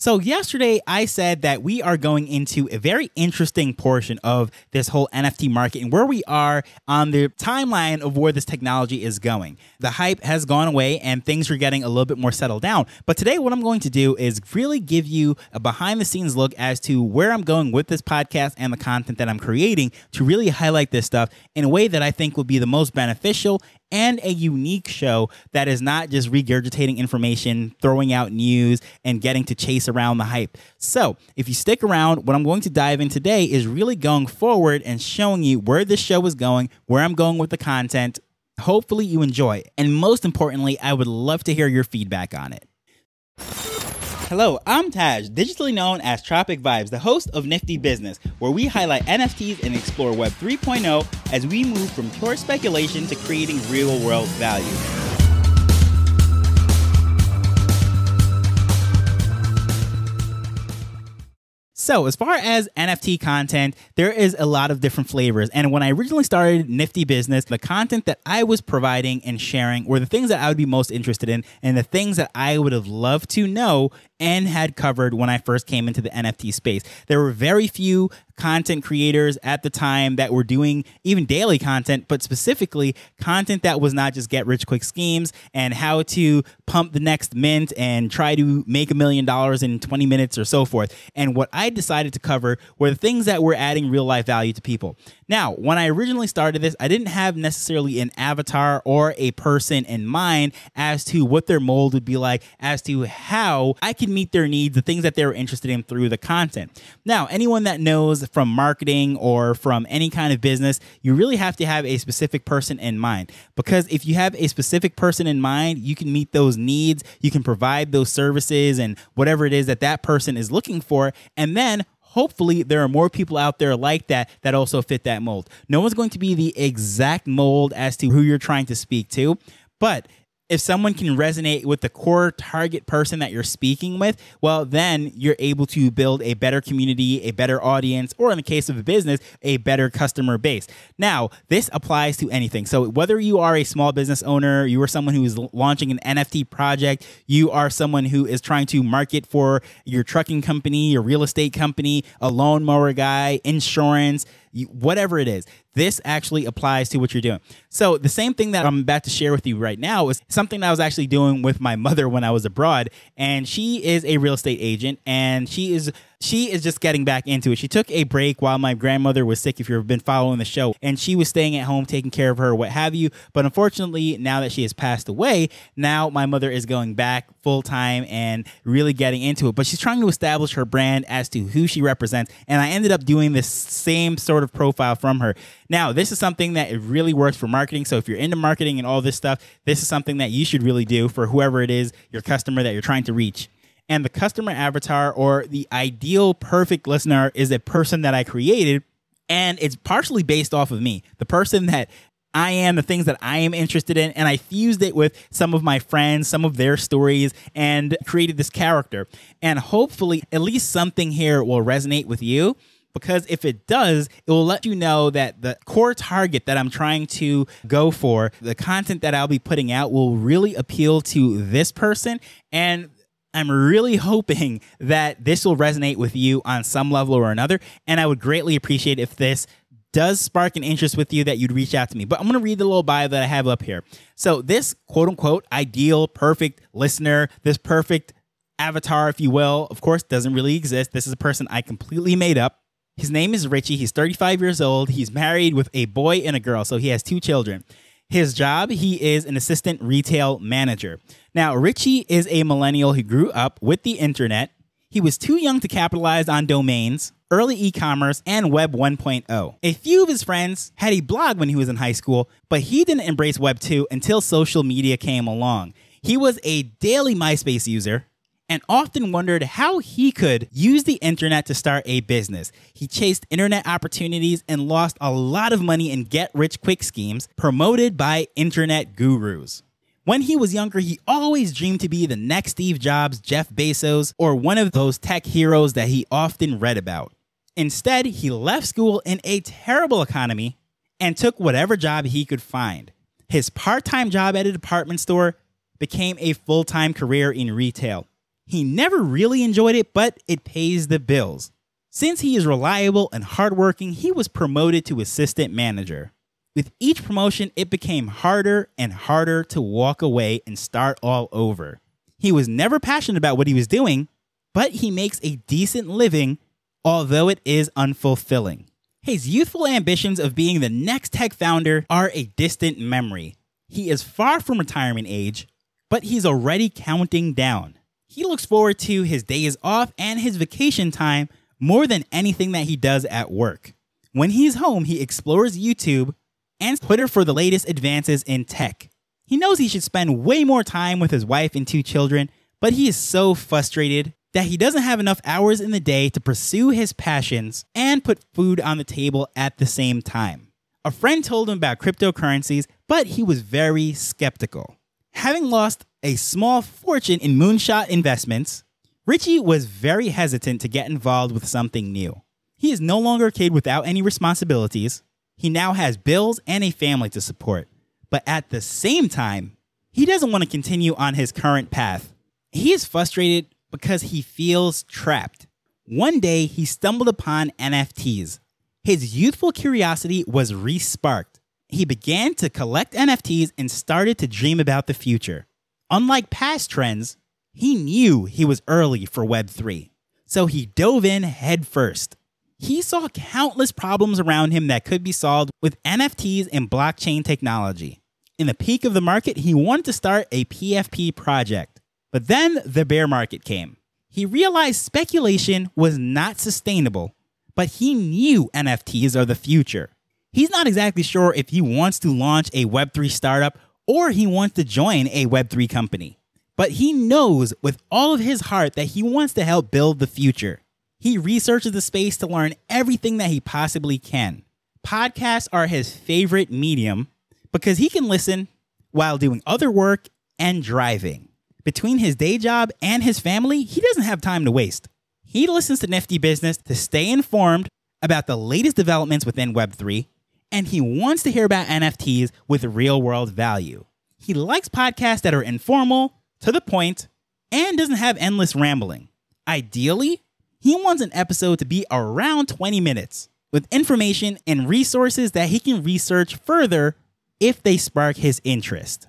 So yesterday I said that we are going into a very interesting portion of this whole NFT market and where we are on the timeline of where this technology is going. The hype has gone away and things are getting a little bit more settled down. But today what I'm going to do is really give you a behind the scenes look as to where I'm going with this podcast and the content that I'm creating to really highlight this stuff in a way that I think will be the most beneficial and a unique show that is not just regurgitating information, throwing out news, and getting to chase around the hype. So if you stick around, what I'm going to dive in today is really going forward and showing you where this show is going, where I'm going with the content. Hopefully you enjoy. And most importantly, I would love to hear your feedback on it. Hello, I'm Taj, digitally known as Tropic Vibes, the host of Nifty Business, where we highlight NFTs and explore Web 3.0 as we move from pure speculation to creating real-world value. So as far as NFT content, there is a lot of different flavors. And when I originally started Nifty Business, the content that I was providing and sharing were the things that I would be most interested in and the things that I would have loved to know and had covered when I first came into the NFT space. There were very few content creators at the time that were doing even daily content, but specifically content that was not just get rich quick schemes and how to pump the next mint and try to make $1 million in 20 minutes or so forth. And what I decided to cover were the things that were adding real life value to people. Now, when I originally started this, I didn't have necessarily an avatar or a person in mind as to what their mold would be like, as to how I could meet their needs, the things that they were interested in through the content. Now, anyone that knows from marketing or from any kind of business, you really have to have a specific person in mind, because if you have a specific person in mind, you can meet those needs, you can provide those services and whatever it is that that person is looking for, and then hopefully there are more people out there like that that also fit that mold. No one's going to be the exact mold as to who you're trying to speak to, but if someone can resonate with the core target person that you're speaking with, well, then you're able to build a better community, a better audience, or in the case of a business, a better customer base. Now, this applies to anything. So whether you are a small business owner, you are someone who is launching an NFT project, you are someone who is trying to market for your trucking company, your real estate company, a lawnmower guy, insurance, whatever it is, this actually applies to what you're doing. So the same thing that I'm about to share with you right now is something that I was actually doing with my mother when I was abroad. And she is a real estate agent, and she is just getting back into it. She took a break while my grandmother was sick, if you've been following the show, and she was staying at home, taking care of her, what have you. But unfortunately, now that she has passed away, now my mother is going back full time and really getting into it. But she's trying to establish her brand as to who she represents. And I ended up doing this same sort of profile from her. Now, this is something that it really works for marketing. So if you're into marketing and all this stuff, this is something that you should really do for whoever it is, your customer that you're trying to reach. And the customer avatar, or the ideal perfect listener, is a person that I created, and it's partially based off of me, the person that I am, the things that I am interested in, and I fused it with some of my friends, some of their stories, and created this character. And hopefully at least something here will resonate with you, because if it does, it will let you know that the core target that I'm trying to go for, the content that I'll be putting out, will really appeal to this person. And I'm really hoping that this will resonate with you on some level or another. And I would greatly appreciate if this does spark an interest with you, that you'd reach out to me. But I'm going to read the little bio that I have up here. So this quote unquote ideal perfect listener, this perfect avatar, if you will, of course, doesn't really exist. This is a person I completely made up. His name is Richie. He's 35 years old. He's married with a boy and a girl. So he has 2 children. His job, he is an assistant retail manager. Now, Richie is a millennial who grew up with the internet. He was too young to capitalize on domains, early e-commerce, and Web 1.0. A few of his friends had a blog when he was in high school, but he didn't embrace Web 2 until social media came along. He was a daily MySpace user and often wondered how he could use the internet to start a business. He chased internet opportunities and lost a lot of money in get-rich-quick schemes promoted by internet gurus. When he was younger, he always dreamed to be the next Steve Jobs, Jeff Bezos, or one of those tech heroes that he often read about. Instead, he left school in a terrible economy and took whatever job he could find. His part-time job at a department store became a full-time career in retail. He never really enjoyed it, but it pays the bills. Since he is reliable and hardworking, he was promoted to assistant manager. With each promotion, it became harder and harder to walk away and start all over. He was never passionate about what he was doing, but he makes a decent living, although it is unfulfilling. His youthful ambitions of being the next tech founder are a distant memory. He is far from retirement age, but he's already counting down. He looks forward to his days off and his vacation time more than anything that he does at work. When he's home, he explores YouTube and Twitter for the latest advances in tech. He knows he should spend way more time with his wife and 2 children, but he is so frustrated that he doesn't have enough hours in the day to pursue his passions and put food on the table at the same time. A friend told him about cryptocurrencies, but he was very skeptical. Having lost a small fortune in moonshot investments, Richie was very hesitant to get involved with something new. He is no longer a kid without any responsibilities. He now has bills and a family to support. But at the same time, he doesn't want to continue on his current path. He is frustrated because he feels trapped. One day, he stumbled upon NFTs. His youthful curiosity was re-sparked. He began to collect NFTs and started to dream about the future. Unlike past trends, he knew he was early for Web3, so he dove in headfirst. He saw countless problems around him that could be solved with NFTs and blockchain technology. In the peak of the market, he wanted to start a PFP project. But then the bear market came. He realized speculation was not sustainable, but he knew NFTs are the future. He's not exactly sure if he wants to launch a Web3 startup or he wants to join a Web3 company. But he knows with all of his heart that he wants to help build the future. He researches the space to learn everything that he possibly can. Podcasts are his favorite medium because he can listen while doing other work and driving. Between his day job and his family, he doesn't have time to waste. He listens to Nifty Business to stay informed about the latest developments within Web3, and he wants to hear about NFTs with real-world value. He likes podcasts that are informal, to the point, and doesn't have endless rambling. Ideally, he wants an episode to be around 20 minutes, with information and resources that he can research further if they spark his interest.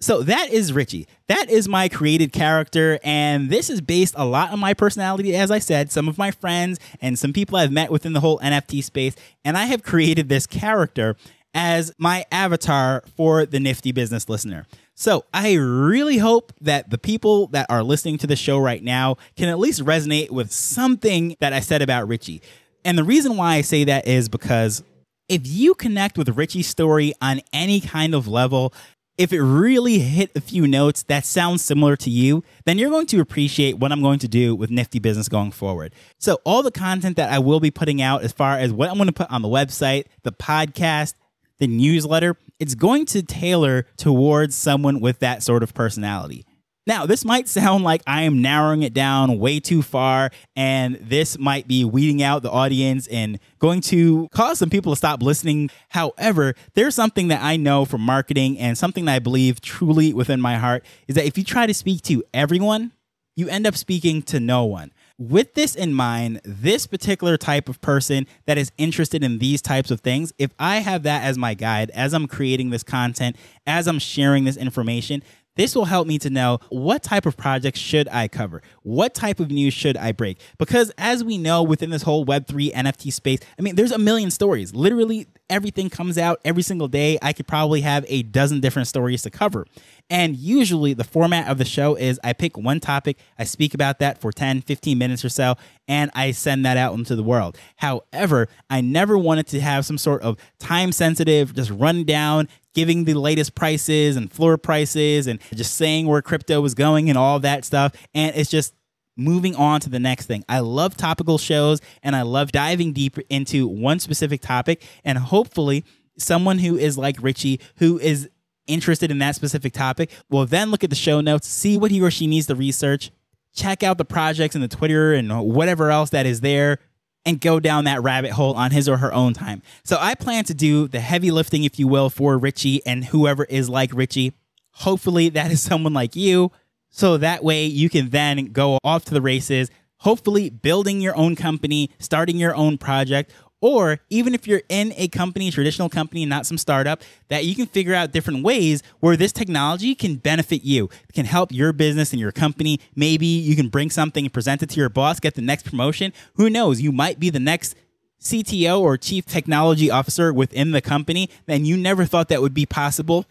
So that is Richie. That is my created character, and this is based a lot on my personality, as I said, some of my friends and some people I've met within the whole NFT space, and I have created this character as my avatar for the Nifty Business listener. So I really hope that the people that are listening to the show right now can at least resonate with something that I said about Richie. And the reason why I say that is because if you connect with Richie's story on any kind of level, if it really hit a few notes that sounds similar to you, then you're going to appreciate what I'm going to do with Nifty Business going forward. So all the content that I will be putting out as far as what I'm going to put on the website, the podcast, the newsletter, it's going to tailor towards someone with that sort of personality. Now, this might sound like I am narrowing it down way too far, and this might be weeding out the audience and going to cause some people to stop listening. However, there's something that I know from marketing and something that I believe truly within my heart is that if you try to speak to everyone, you end up speaking to no one. With this in mind, this particular type of person that is interested in these types of things, if I have that as my guide, as I'm creating this content, as I'm sharing this information, this will help me to know what type of projects should I cover? What type of news should I break? Because as we know within this whole Web3 NFT space, I mean, there's a million stories. Literally everything comes out every single day. I could probably have a dozen different stories to cover. And usually the format of the show is I pick one topic, I speak about that for 10, 15 minutes or so, and I send that out into the world. However, I never wanted to have some sort of time sensitive, just run down, giving the latest prices and floor prices and just saying where crypto is going and all that stuff. And it's just moving on to the next thing. I love topical shows and I love diving deep into one specific topic. And hopefully someone who is like Richie, who is interested in that specific topic, will then look at the show notes, see what he or she needs to research, check out the projects and the Twitter and whatever else that is there, and go down that rabbit hole on his or her own time. So I plan to do the heavy lifting, if you will, for Richie and whoever is like Richie. Hopefully that is someone like you. So that way you can then go off to the races, hopefully building your own company, starting your own project, or even if you're in a company, traditional company, not some startup, that you can figure out different ways where this technology can benefit you, can help your business and your company. Maybe you can bring something and present it to your boss, get the next promotion. Who knows? You might be the next CTO or chief technology officer within the company, and you never thought that would be possible.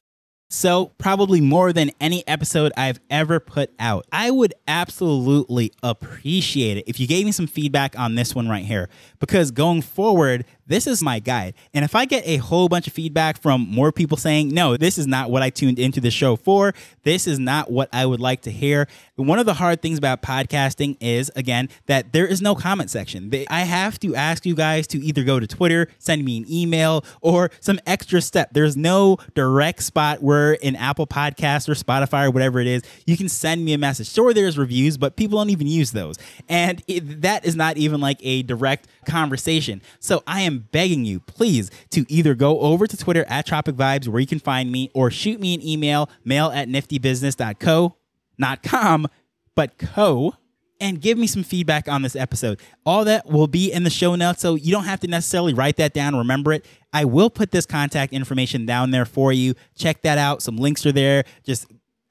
So probably more than any episode I've ever put out. I would absolutely appreciate it if you gave me some feedback on this one right here, because going forward, this is my guide. And if I get a whole bunch of feedback from more people saying, no, this is not what I tuned into the show for, this is not what I would like to hear. One of the hard things about podcasting is, again, that there is no comment section. I have to ask you guys to either go to Twitter, send me an email, or some extra step. There's no direct spot where in Apple Podcasts or Spotify or whatever it is, you can send me a message. Sure, there's reviews, but people don't even use those. And that is not even like a direct conversation. So I am begging you, please, to either go over to Twitter at Tropic Vibes, where you can find me, or shoot me an email, mail@niftybusiness.co, not com, but co, and give me some feedback on this episode. All that will be in the show notes, so you don't have to necessarily write that down, remember it. I will put this contact information down there for you. Check that out. Some links are there.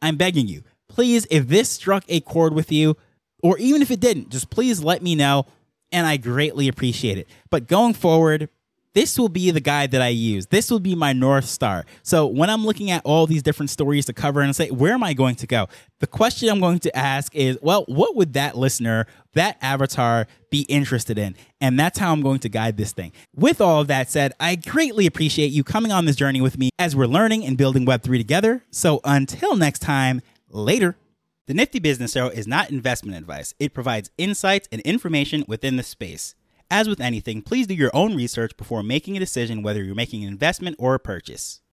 I'm begging you, please, if this struck a chord with you, or even if it didn't, just please let me know, and I greatly appreciate it. But going forward, this will be the guide that I use. This will be my North Star. So when I'm looking at all these different stories to cover and say, where am I going to go? The question I'm going to ask is, well, what would that listener, that avatar, be interested in? And that's how I'm going to guide this thing. With all of that said, I greatly appreciate you coming on this journey with me as we're learning and building Web3 together. So until next time, later. The Nifty Business Arrow is not investment advice. It provides insights and information within the space. As with anything, please do your own research before making a decision whether you're making an investment or a purchase.